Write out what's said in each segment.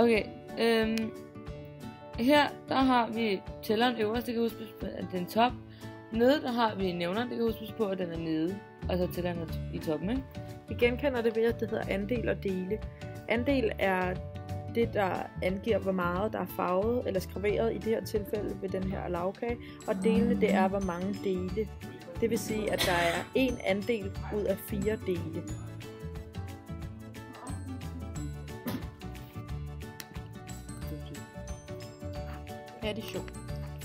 Okay, her der har vi tælleren øverst, det kan huskes på, at den er top. Nede der har vi nævneren, det kan huskes på, at den er nede. Altså tælleren er i toppen, ikke? Vi genkender det ved, at det hedder andel og dele. Andel er det, der angiver, hvor meget der er farvet eller skraveret i det her tilfælde ved den her lagkage. Og delene, det er, hvor mange dele. Det vil sige, at der er en andel ud af 4 dele. Addition.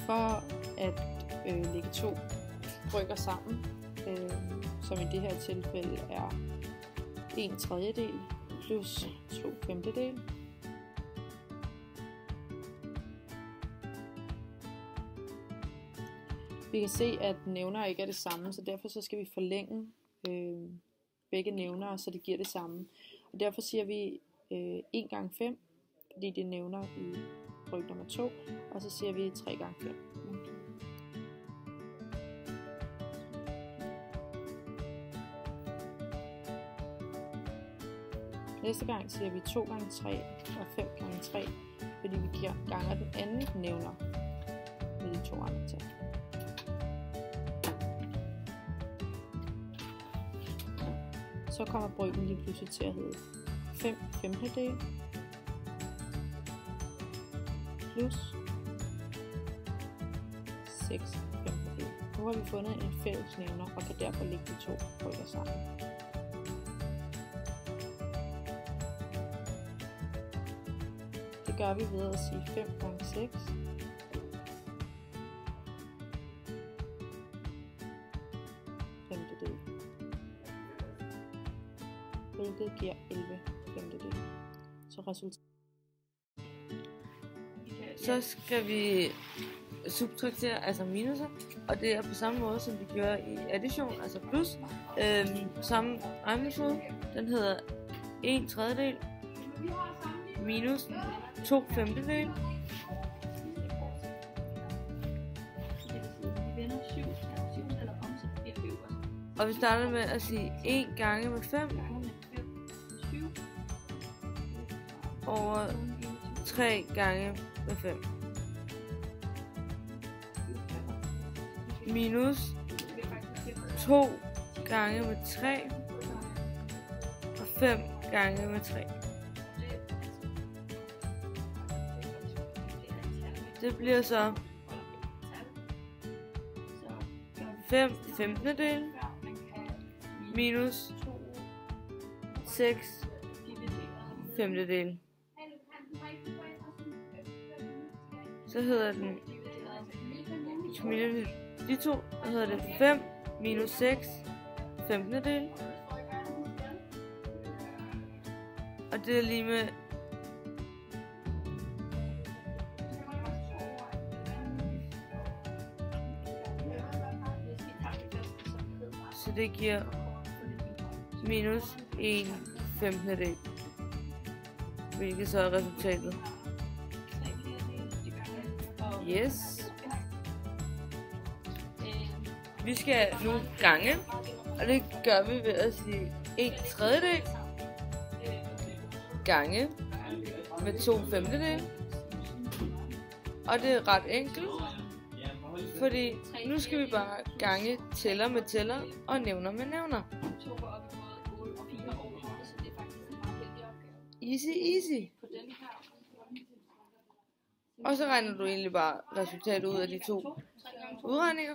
For at lægge to brygger sammen, som i det her tilfælde er 1/3 plus 2/5. Vi kan se, at nævnere ikke er det samme, så derfor så skal vi forlænge begge nævnere, så det giver det samme. Og derfor siger vi 1 gange 5, fordi det nævner i bryg nummer 2, og så siger vi 3 gange 5. Næste gang siger vi 2 gange 3 og 5 gange 3, fordi vi ganger den anden nævner med de 2 andre tal. Så kommer bryggen lige pludselig til at hedde 5/5 plus 6/5. Nu har vi fundet en fælles nævner og kan derfor lægge de 2 brygger sammen. Det gør vi ved at sige 5 gange 6. Femtedel. Hvilket giver 11/5. Så resultatet. Så skal vi subtraktere, altså minuser, og det er på samme måde, som vi gjorde i addition, altså plus. Samme regnemetode, den hedder 1/3 minus 2/5. Og vi starter med at sige 1 gange med 5 over 3 gange med 5 minus 2 gange med 3 og 5 gange med 3. Det bliver så 5/15 minus 6/5. Så hedder den, de to, så hedder det 5 minus 6/15. Og det er lige med så det giver minus 1/15, hvilket så er resultatet. Yes. Vi skal nu gange, og det gør vi ved at sige 1/3 gange med 2/5. Og det er ret enkelt, fordi nu skal vi bare gange tæller med tæller og nævner med nævner. Easy, easy. Og så regner du egentlig bare resultatet ud af de 2 udregninger.